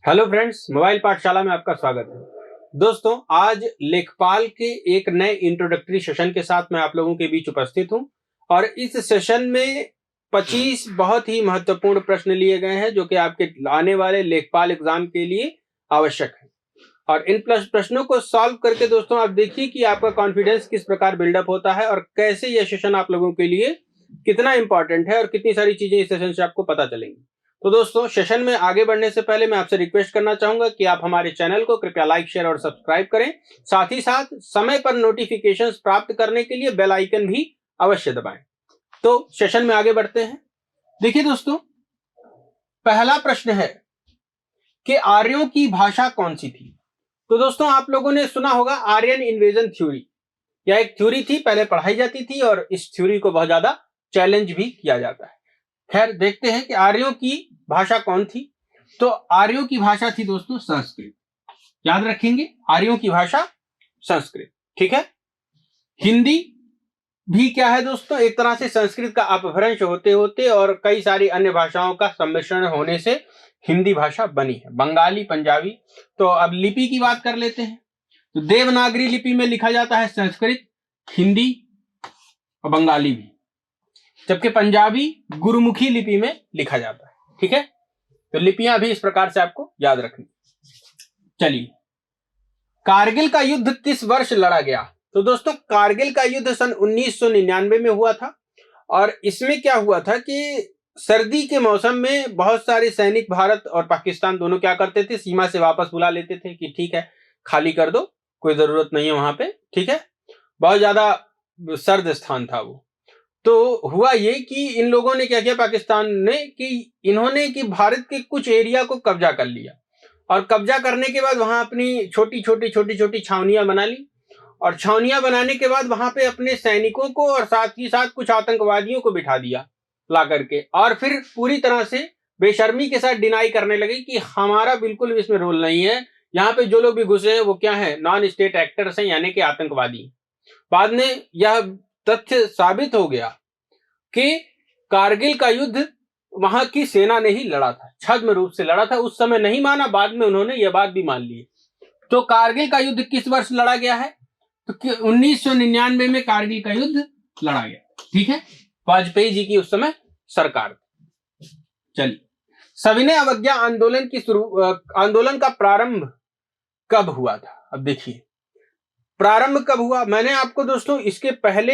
Hello friends, mobile पाठशाला में आपका स्वागत है। दोस्तों, आज लेखपाल के एक नए इंट्रोडक्टरी सेशन के साथ मैं आप लोगों के बीच उपस्थित हूं और इस सेशन में 25 बहुत ही महत्वपूर्ण प्रश्न लिए गए हैं जो कि आपके आने वाले लेखपाल एग्जाम के लिए आवश्यक है। और इन प्रश्नों को सॉल्व करके दोस्तों आप देखिए कि आपका कॉन्फिडेंस किस प्रकार बिल्डअप होता है और कैसे यह सेशन आप लोगों के लिए कितना इंपॉर्टेंट है और कितनी सारी चीजें इस सेशन से आपको पता चलेंगी। तो दोस्तों, सेशन में आगे बढ़ने से पहले मैं आपसे रिक्वेस्ट करना चाहूंगा कि आप हमारे चैनल को कृपया लाइक, शेयर और सब्सक्राइब करें। साथ ही साथ समय पर नोटिफिकेशंस प्राप्त करने के लिए बेल आइकन भी अवश्य दबाएं। तो सेशन में आगे बढ़ते हैं। देखिए दोस्तों, पहला प्रश्न है कि आर्यों की भाषा कौन सी थी। तो दोस्तों, आप लोगों ने सुना होगा आर्यन इन्वेजन थ्योरी। यह एक थ्योरी थी, पहले पढ़ाई जाती थी और इस थ्योरी को बहुत ज्यादा चैलेंज भी किया जाता है। खैर, देखते हैं कि आर्यों की भाषा कौन थी। तो आर्यों की भाषा थी दोस्तों संस्कृत। याद रखेंगे, आर्यों की भाषा संस्कृत। ठीक है। हिंदी भी क्या है दोस्तों, एक तरह से संस्कृत का अपभ्रंश होते होते और कई सारी अन्य भाषाओं का सम्मिश्रण होने से हिंदी भाषा बनी है। बंगाली, पंजाबी। तो अब लिपि की बात कर लेते हैं। तो देवनागरी लिपि में लिखा जाता है संस्कृत, हिंदी और बंगाली भी, जबकि पंजाबी गुरुमुखी लिपि में लिखा जाता है। ठीक है। तो लिपियां भी इस प्रकार से आपको याद रखनी। चलिए, कारगिल का युद्ध किस वर्ष लड़ा गया। तो दोस्तों, कारगिल का युद्ध सन 1999 में हुआ था और इसमें क्या हुआ था कि सर्दी के मौसम में बहुत सारे सैनिक भारत और पाकिस्तान दोनों क्या करते थे, सीमा से वापस बुला लेते थे कि ठीक है, खाली कर दो, कोई जरूरत नहीं है वहां पे। ठीक है। बहुत ज्यादा सर्द स्थान था वो। तो हुआ ये कि इन लोगों ने क्या किया, पाकिस्तान ने, कि इन्होंने कि भारत के कुछ एरिया को कब्जा कर लिया और कब्जा करने के बाद वहां अपनी छोटी छोटी छावनियां बना ली और छावनियां बनाने के बाद वहां पे अपने सैनिकों को और साथ ही साथ कुछ आतंकवादियों को बिठा दिया ला करके, और फिर पूरी तरह से बेशर्मी के साथ डिनाई करने लगे कि हमारा बिल्कुल भी इसमें रोल नहीं है। यहाँ पे जो लोग भी घुसे हैं वो क्या है, नॉन स्टेट एक्टर्स हैं, यानी कि आतंकवादी। बाद में यह तथ्य साबित हो गया कि कारगिल का युद्ध वहां की सेना ने ही लड़ा था, छद्म रूप से लड़ा था। उस समय नहीं माना, बाद में उन्होंने यह बात भी मान ली। तो कारगिल का युद्ध किस वर्ष लड़ा गया है, तो 1999 में कारगिल का युद्ध लड़ा गया। ठीक है। वाजपेयी जी की उस समय सरकार थी। चलिए, सविनय अवज्ञा आंदोलन का प्रारंभ कब हुआ था। अब देखिए, प्रारंभ कब हुआ। मैंने आपको दोस्तों इसके पहले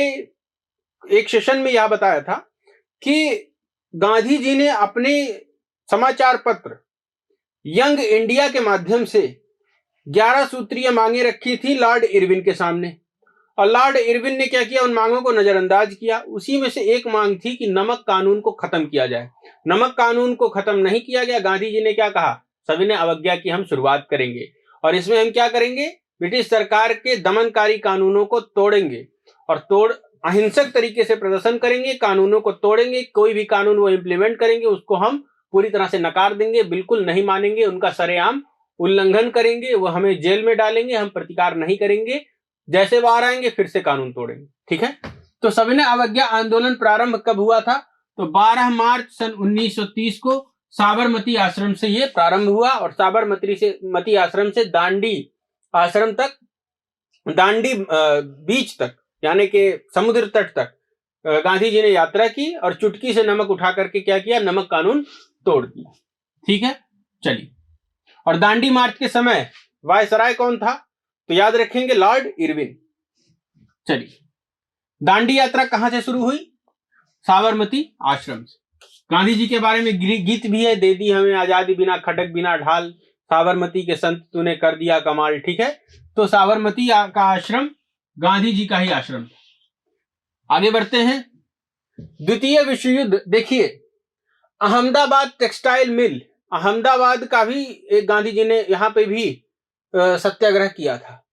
एक सेशन में यह बताया था कि गांधी जी ने अपने समाचार पत्र यंग इंडिया के माध्यम से 11 सूत्रीय मांगे रखी थी लॉर्ड इरविन के सामने, और लॉर्ड इरविन ने क्या किया, उन मांगों को नजरअंदाज किया। उसी में से एक मांग थी कि नमक कानून को खत्म किया जाए। नमक कानून को खत्म नहीं किया गया। गांधी जी ने क्या कहा, सविनय अवज्ञा की हम शुरुआत करेंगे और इसमें हम क्या करेंगे, ब्रिटिश सरकार के दमनकारी कानूनों को तोड़ेंगे और अहिंसक तरीके से प्रदर्शन करेंगे, कानूनों को तोड़ेंगे। कोई भी कानून वो इंप्लीमेंट करेंगे उसको हम पूरी तरह से नकार देंगे, बिल्कुल नहीं मानेंगे, उनका सरेआम उल्लंघन करेंगे, वो हमें जेल में डालेंगे, हम प्रतिकार नहीं करेंगे, जैसे बाहर आएंगे फिर से कानून तोड़ेंगे। ठीक है। तो सविनय अवज्ञा आंदोलन प्रारंभ कब हुआ था, तो 12 मार्च सन 1930 को साबरमती आश्रम से यह प्रारंभ हुआ और साबरमती आश्रम से दांडी आश्रम तक, दांडी बीच तक, यानी कि समुद्र तट तक गांधी जी ने यात्रा की और चुटकी से नमक उठा करके क्या किया, नमक कानून तोड़ दिया। ठीक है। चलिए, और दांडी मार्च के समय वायसराय कौन था, तो याद रखेंगे लॉर्ड इरविन। चलिए, दांडी यात्रा कहां से शुरू हुई, साबरमती आश्रम से। गांधी जी के बारे में गीत भी है, दे दी हमें आजादी बिना खटक बिना ढाल, साबरमती के संत तूने कर दिया कमाल। ठीक है। तो साबरमती का आश्रम गांधी जी का ही आश्रम था। आगे बढ़ते हैं। द्वितीय विश्व युद्ध, देखिए अहमदाबाद टेक्सटाइल मिल, अहमदाबाद का भी एक गांधी जी ने यहां पे भी सत्याग्रह किया था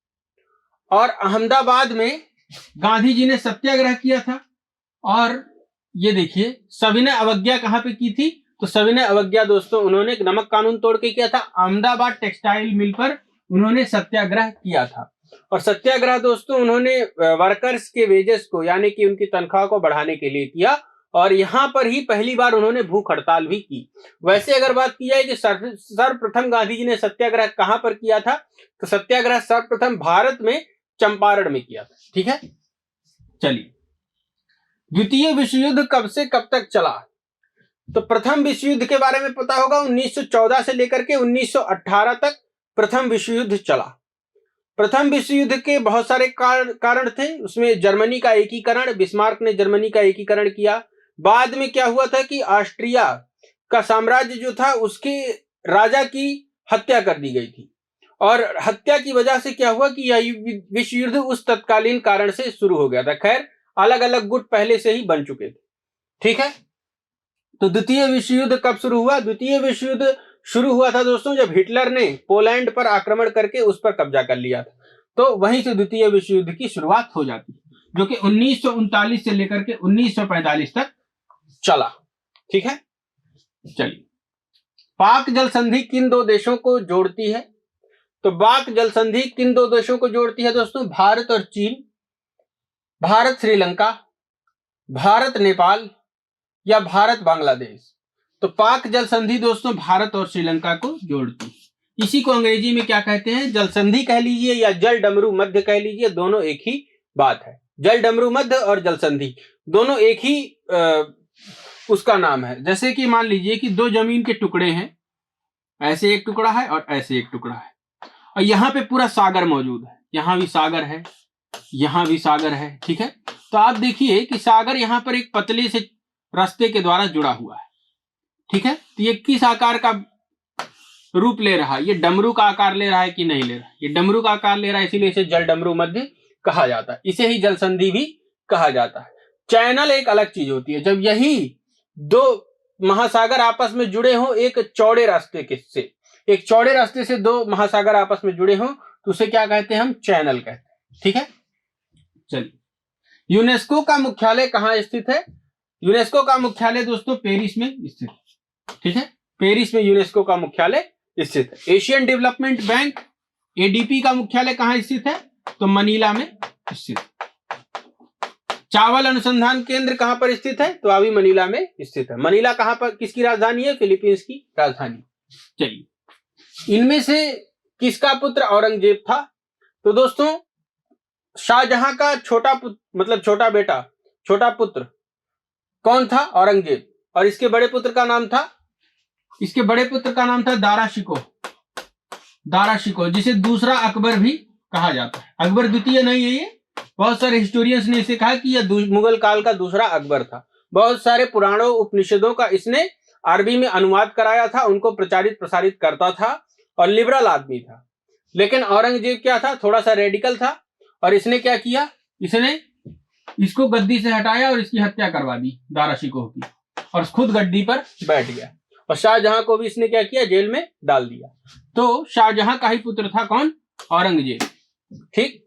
और अहमदाबाद में गांधी जी ने सत्याग्रह किया था। और ये देखिए, सविनय अवज्ञा कहां पे की थी, तो सविनय अवज्ञा दोस्तों उन्होंने नमक कानून तोड़ के किया था, अहमदाबाद टेक्सटाइल मिल पर उन्होंने सत्याग्रह किया था। और सत्याग्रह दोस्तों उन्होंने वर्कर्स के वेजेस को, यानी कि उनकी तनख्वाह को बढ़ाने के लिए किया और यहां पर ही पहली बार उन्होंने भूख हड़ताल भी की। वैसे अगर बात की जाए कि सर्वप्रथम गांधी जी ने सत्याग्रह कहां पर किया था, तो सत्याग्रह सर्वप्रथम भारत में चंपारण में किया था। ठीक है, चलिए द्वितीय विश्व युद्ध कब से कब तक चला, तो प्रथम विश्व युद्ध के बारे में पता होगा, 1914 से लेकर के 1918 तक प्रथम विश्व युद्ध चला। प्रथम विश्व युद्ध के बहुत सारे कारण थे, उसमें जर्मनी का एकीकरण, बिस्मार्क ने जर्मनी का एकीकरण किया। बाद में क्या हुआ था कि ऑस्ट्रिया का साम्राज्य जो था उसके राजा की हत्या कर दी गई थी, और हत्या की वजह से क्या हुआ कि यह विश्व युद्ध उस तत्कालीन कारण से शुरू हो गया था। खैर अलग अलग गुट पहले से ही बन चुके थे। ठीक है, तो द्वितीय विश्व युद्ध कब शुरू हुआ? द्वितीय विश्व युद्ध शुरू हुआ था दोस्तों जब हिटलर ने पोलैंड पर आक्रमण करके उस पर कब्जा कर लिया था, तो वहीं से द्वितीय विश्व युद्ध की शुरुआत हो जाती है, जो कि 1939 से लेकर के 1945 तक चला। ठीक है, चलिए पाक जल संधि किन दो देशों को जोड़ती है? तो पाक जल संधि किन दो देशों को जोड़ती है दोस्तों? भारत और चीन, भारत श्रीलंका, भारत नेपाल, या भारत बांग्लादेश। तो पाक जल संधि दोस्तों भारत और श्रीलंका को जोड़ती है। इसी को अंग्रेजी में क्या कहते हैं? जल संधि कह लीजिए या जल डमरू मध्य कह लीजिए, दोनों एक ही बात है। जल डमरू मध्य और जल संधि दोनों एक ही उसका नाम है। जैसे कि मान लीजिए कि दो जमीन के टुकड़े हैं, ऐसे एक टुकड़ा है और ऐसे एक टुकड़ा है, और यहाँ पे पूरा सागर मौजूद है, यहाँ भी सागर है, यहाँ भी सागर है। ठीक है, तो आप देखिए कि सागर यहाँ पर एक पतले से रास्ते के द्वारा जुड़ा हुआ है। ठीक है, तो ये किस आकार का रूप ले रहा है? ये डमरू का आकार ले रहा है कि नहीं ले रहा है? ये डमरू का आकार ले रहा है, इसीलिए इसे जल डमरू मध्य कहा जाता है। इसे ही जल संधि भी कहा जाता है। चैनल एक अलग चीज होती है, जब यही दो महासागर आपस में जुड़े हो एक चौड़े रास्ते से, एक चौड़े रास्ते से दो महासागर आपस में जुड़े हो, तो उसे क्या कहते हैं? हम चैनल कहते हैं। ठीक है, चलिए यूनेस्को का मुख्यालय कहाँ स्थित है? यूनेस्को का मुख्यालय दोस्तों पेरिस में स्थित है। ठीक है, पेरिस में यूनेस्को का मुख्यालय स्थित है। एशियन डेवलपमेंट बैंक एडीपी का मुख्यालय कहाँ स्थित है? तो मनीला में स्थित। चावल अनुसंधान केंद्र कहां पर स्थित है? तो अभी मनीला में स्थित है। मनीला कहां पर, किसकी राजधानी है? फिलीपींस की राजधानी। चलिए इनमें से किसका पुत्र औरंगजेब था? तो दोस्तों शाहजहां का छोटा मतलब छोटा बेटा, छोटा पुत्र कौन था? औरंगजेब। और इसके बड़े पुत्र का नाम था, इसके बड़े पुत्र का नाम था दारा शिकोह, दारा शिकोह, जिसे दूसरा अकबर भी कहा जाता है। अकबर द्वितीय नहीं है ये, बहुत सारे हिस्टोरियंस ने इसे कहा कि यह मुगल काल का दूसरा अकबर था। बहुत सारे पुराणों उपनिषदों का इसने अरबी में अनुवाद कराया था, उनको प्रचारित प्रसारित करता था और लिबरल आदमी था। लेकिन औरंगजेब क्या था? थोड़ा सा रेडिकल था, और इसने क्या किया? इसने इसको गद्दी से हटाया और इसकी हत्या करवा दी दारा शिकोह की, और खुद गद्दी पर बैठ गया। और शाहजहां को भी इसने क्या किया? जेल में डाल दिया। तो शाहजहां का ही पुत्र था कौन? औरंगजेब। ठीक,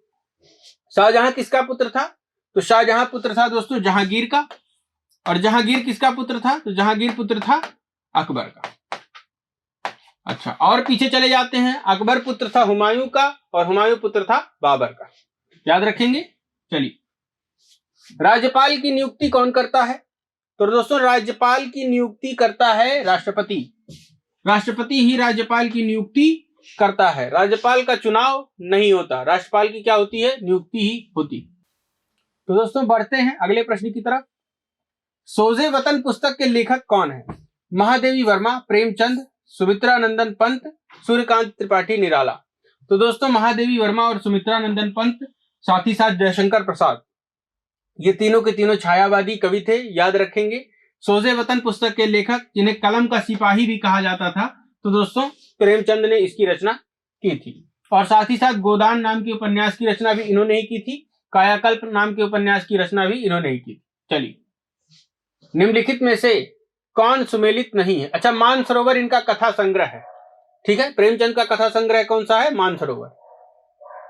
शाहजहां किसका पुत्र था? तो शाहजहां पुत्र था दोस्तों जहांगीर का। और जहांगीर किसका पुत्र था? तो जहांगीर पुत्र था अकबर का। अच्छा, और पीछे चले जाते हैं। अकबर पुत्र था हुमायूं का, और हुमायूं पुत्र था बाबर का। याद रखेंगे। चलिए राज्यपाल की नियुक्ति कौन करता है? तो दोस्तों राज्यपाल की नियुक्ति करता है राष्ट्रपति। राष्ट्रपति ही राज्यपाल की नियुक्ति करता है। राज्यपाल का चुनाव नहीं होता, राज्यपाल की क्या होती है? नियुक्ति ही होती। तो दोस्तों बढ़ते हैं अगले प्रश्न की तरफ। सोजे वतन पुस्तक के लेखक कौन है? महादेवी वर्मा, प्रेमचंद, सुमित्रा नंदन पंत, सूर्यकांत त्रिपाठी निराला। तो दोस्तों महादेवी वर्मा और सुमित्रा नंदन पंत, साथ ही साथ जयशंकर प्रसाद, ये तीनों के तीनों छायावादी कवि थे। याद रखेंगे। सोजे वतन पुस्तक के लेखक, जिन्हें कलम का सिपाही भी कहा जाता था, तो दोस्तों प्रेमचंद ने इसकी रचना की थी। और साथ ही साथ गोदान नाम के उपन्यास की रचना भी इन्होंने ही की थी। कायाकल्प नाम के उपन्यास की रचना भी इन्होंने ही की। चलिए निम्नलिखित में से कौन सुमेलित नहीं है? अच्छा, मानसरोवर इनका कथा संग्रह है। ठीक है, प्रेमचंद का कथा संग्रह कौन सा है? मानसरोवर।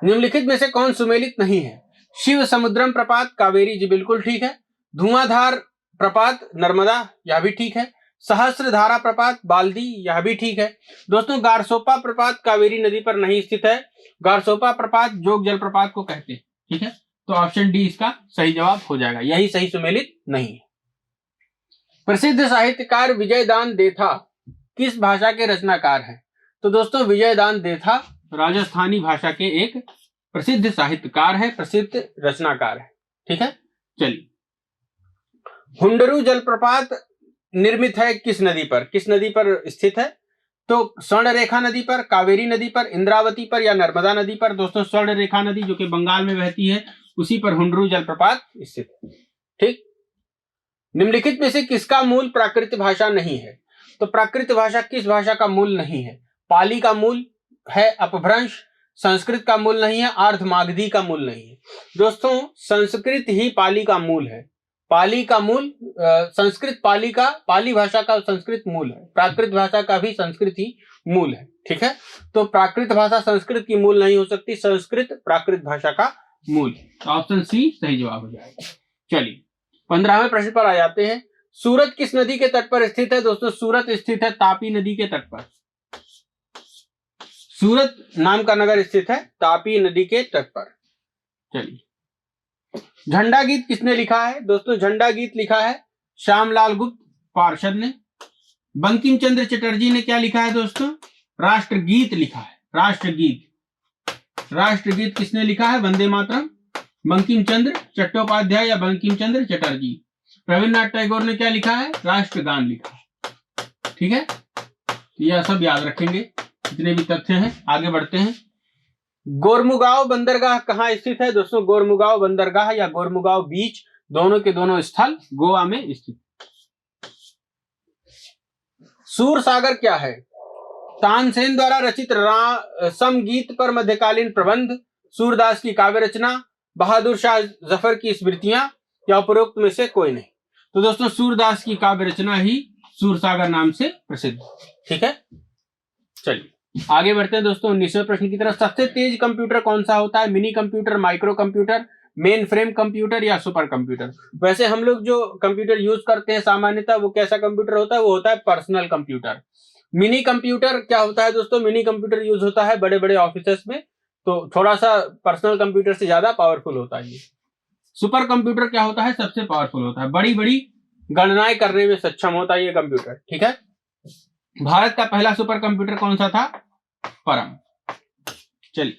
निम्नलिखित में से कौन सुमेलित नहीं है? शिव समुद्रम प्रपात कावेरी, जी बिल्कुल ठीक है। धुआंधार प्रपात नर्मदा, यह भी ठीक है। सहस्त्रधारा प्रपात बाल्दी, यह भी ठीक है। दोस्तों गारसोपा प्रपात कावेरी नदी पर नहीं स्थित है। गारसोपा प्रपात जोग जलप्रपात को कहते हैं। ठीक है, तो ऑप्शन डी इसका सही जवाब हो जाएगा, यही सही सुमेलित नहीं है। प्रसिद्ध साहित्यकार विजयदान देथा किस भाषा के रचनाकार हैं? तो दोस्तों विजयदान देथा राजस्थानी भाषा के एक प्रसिद्ध साहित्यकार है, प्रसिद्ध रचनाकार है। ठीक है, चलिए। हुंडरू जलप्रपात निर्मित है किस नदी पर? किस नदी पर स्थित है? तो स्वर्ण रेखा नदी पर, कावेरी नदी पर, इंद्रावती पर या नर्मदा नदी पर? दोस्तों स्वर्ण रेखा नदी जो कि बंगाल में बहती है उसी पर हुंडरू जलप्रपात स्थित है। ठीक। निम्नलिखित में से किसका मूल प्राकृत भाषा नहीं है? तो प्राकृत भाषा किस भाषा का मूल नहीं है? पाली का मूल है अपभ्रंश, संस्कृत का मूल नहीं है, आर्धमागधी का मूल नहीं है। दोस्तों संस्कृत ही पाली का मूल है। पाली का मूल संस्कृत पाली भाषा का संस्कृत मूल है, प्राकृत भाषा का भी संस्कृत ही मूल है। ठीक है, तो प्राकृत भाषा संस्कृत की मूल नहीं हो सकती, संस्कृत प्राकृत भाषा का मूल। ऑप्शन सी सही जवाब हो जाएगा। चलिए 15वें प्रश्न पर आ जाते हैं। सूरत किस नदी के तट पर स्थित है? दोस्तों सूरत स्थित है तापी नदी के तट पर। सूरत नाम का नगर स्थित है तापी नदी के तट पर। चलिए, झंडा गीत किसने लिखा है? दोस्तों झंडा गीत लिखा है श्यामलाल गुप्त पार्षद ने। बंकिम चंद्र चटर्जी ने क्या लिखा है दोस्तों? राष्ट्रगीत लिखा है, राष्ट्रगीत। राष्ट्रगीत किसने लिखा है? वंदे मातरम, बंकिम चंद्र चट्टोपाध्याय या बंकिम चंद्र चटर्जी। रविन्द्रनाथ टैगोर ने क्या लिखा है? राष्ट्रगान लिखा है। ठीक है, यह सब याद रखेंगे जितने भी तथ्य हैं। आगे बढ़ते हैं। गोरमुगांव बंदरगाह कहाँ स्थित है? दोस्तों गोरमुगांव बंदरगाह या गोरमुगांव बीच दोनों के दोनों स्थल गोवा में स्थित। सूरसागर क्या है? तानसेन द्वारा रचित समगीत पर मध्यकालीन प्रबंध, सूरदास की काव्य रचना, बहादुर शाह जफर की स्मृतियां या उपरोक्त में से कोई नहीं। तो दोस्तों सूरदास की काव्य रचना ही सूरसागर नाम से प्रसिद्ध। ठीक है, चलिए आगे बढ़ते हैं दोस्तों 19वें प्रश्न की तरफ। सबसे तेज कंप्यूटर कौन सा होता है? Mini computer, micro computer, main frame computer या सुपर कंप्यूटर? वैसे हम लोग जो कंप्यूटर यूज करते हैं सामान्यतः वो कैसा कंप्यूटर होता है? वो होता है पर्सनल कंप्यूटर। मिनी कंप्यूटर क्या होता है दोस्तों? मिनी कंप्यूटर यूज होता है बड़े बड़े ऑफिसेस में, तो थोड़ा सा पर्सनल कंप्यूटर से ज्यादा पावरफुल होता है ये। सुपर कंप्यूटर क्या होता है? सबसे पावरफुल होता है, बड़ी बड़ी गणनाएं करने में सक्षम होता है ये कंप्यूटर। ठीक है, भारत का पहला सुपर कंप्यूटर कौन सा था? परम। चलिए,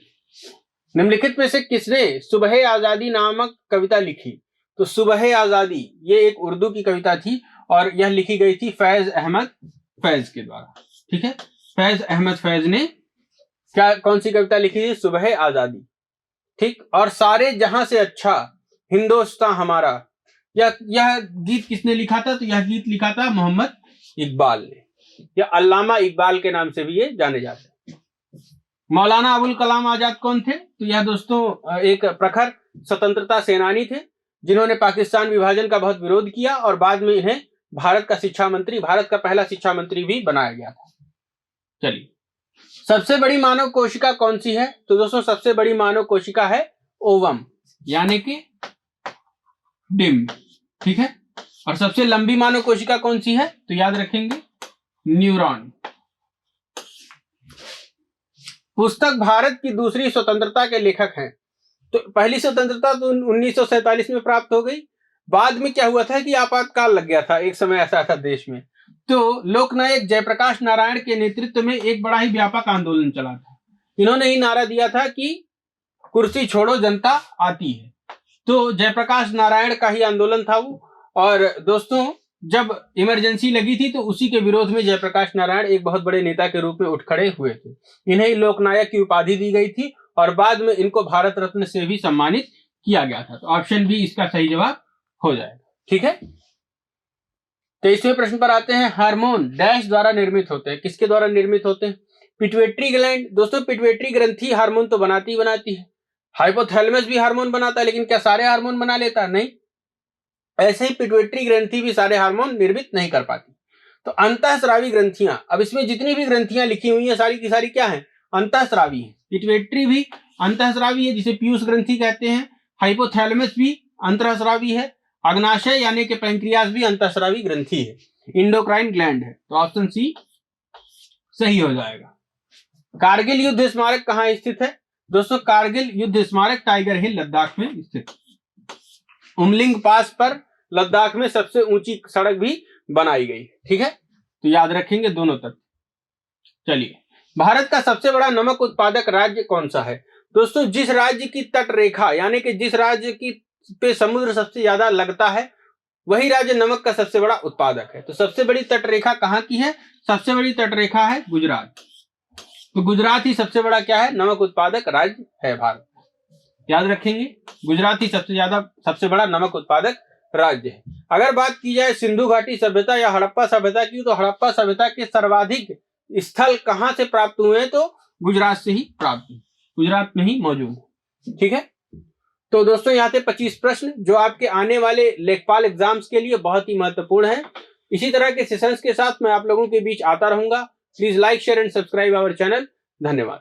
निम्नलिखित में से किसने सुबह आजादी नामक कविता लिखी? तो सुबह आजादी ये एक उर्दू की कविता थी और यह लिखी गई थी फैज अहमद फैज के द्वारा। ठीक है, फैज अहमद फैज ने क्या कौन सी कविता लिखी थी? सुबह आजादी। ठीक, और सारे जहां से अच्छा हिंदुस्तान हमारा, यह गीत किसने लिखा था? तो यह गीत लिखा था मोहम्मद इकबाल ने, या अल्लामा इकबाल के नाम से भी ये जाने जाते हैं। मौलाना अबुल कलाम आजाद कौन थे? तो यह दोस्तों एक प्रखर स्वतंत्रता सेनानी थे जिन्होंने पाकिस्तान विभाजन का बहुत विरोध किया और बाद में इन्हें भारत का पहला शिक्षा मंत्री भी बनाया गया था। चलिए, सबसे बड़ी मानव कोशिका कौन सी है? तो दोस्तों सबसे बड़ी मानव कोशिका है ओवम, यानी कि डिम। ठीक है, और सबसे लंबी मानव कोशिका कौन सी है? तो याद रखेंगे न्यूरॉन। पुस्तक भारत की दूसरी स्वतंत्रता के लेखक हैं। तो पहली स्वतंत्रता तो 1947 में प्राप्त हो गई। बाद में क्या हुआ था कि आपातकाल लग गया था, एक समय ऐसा था देश में, तो लोकनायक जयप्रकाश नारायण के नेतृत्व में एक बड़ा ही व्यापक आंदोलन चला था। इन्होंने ही नारा दिया था कि कुर्सी छोड़ो जनता आती है। तो जयप्रकाश नारायण का ही आंदोलन था वो। और दोस्तों जब इमरजेंसी लगी थी तो उसी के विरोध में जयप्रकाश नारायण एक बहुत बड़े नेता के रूप में उठ खड़े हुए थे। इन्हें लोकनायक की उपाधि दी गई थी और बाद में इनको भारत रत्न से भी सम्मानित किया गया था। तो ऑप्शन बी इसका सही जवाब हो जाएगा। ठीक है, 23वें प्रश्न पर आते हैं। हार्मोन डैश द्वारा निर्मित होते हैं। किसके द्वारा निर्मित होते हैं? Pituitary gland. दोस्तों पिट्यूटरी ग्रंथि हार्मोन तो बनाती है। हाइपोथैलेमस भी हार्मोन बनाता है, लेकिन क्या सारे हार्मोन बना लेता? नहीं। ऐसे ही पिट्यूटरी ग्रंथि भी सारे हार्मोन निर्मित नहीं कर पाती। तो अंतःस्रावी ग्रंथियां, अब इसमें जितनी भी ग्रंथियां लिखी हुई हैं सारी की सारी क्या है? अंतःस्रावी है। पिट्यूटरी भी अंतःस्रावी है जिसे पीयूष ग्रंथि कहते हैं। हाइपोथैलेमस भी अंतःस्रावी है। अग्नाशय यानी कि पैंक्रियास भी अंतःस्रावी ग्रंथि है। इंडोक्राइन ग्लैंड है। तो ऑप्शन सी सही हो जाएगा। कारगिल युद्ध स्मारक कहाँ स्थित है? दोस्तों कारगिल युद्ध स्मारक टाइगर हिल लद्दाख में स्थित। उमलिंग पास पर लद्दाख में सबसे ऊंची सड़क भी बनाई गई। ठीक है, तो याद रखेंगे दोनों तथ्य। चलिए, भारत का सबसे बड़ा नमक उत्पादक राज्य कौन सा है? दोस्तों, जिस राज्य की तट रेखा यानी कि जिस राज्य की पे समुद्र सबसे ज्यादा लगता है वही राज्य नमक का सबसे बड़ा उत्पादक है। तो सबसे बड़ी तट रेखा कहाँ की है? सबसे बड़ी तट रेखा है गुजरात। तो गुजरात ही सबसे बड़ा क्या है? नमक उत्पादक राज्य है भारत। याद रखेंगे, गुजरात ही सबसे बड़ा नमक उत्पादक राज्य है। अगर बात की जाए सिंधु घाटी सभ्यता या हड़प्पा सभ्यता की, तो हड़प्पा सभ्यता के सर्वाधिक स्थल कहां से प्राप्त हुए हैं? तो गुजरात से ही प्राप्त हुए, गुजरात में ही मौजूद है। ठीक है, तो दोस्तों यहाँ थे 25 प्रश्न जो आपके आने वाले लेखपाल एग्जाम्स के लिए बहुत ही महत्वपूर्ण है। इसी तरह के सेशंस के साथ मैं आप लोगों के बीच आता रहूंगा। Please like, share and subscribe our channel. धन्यवाद।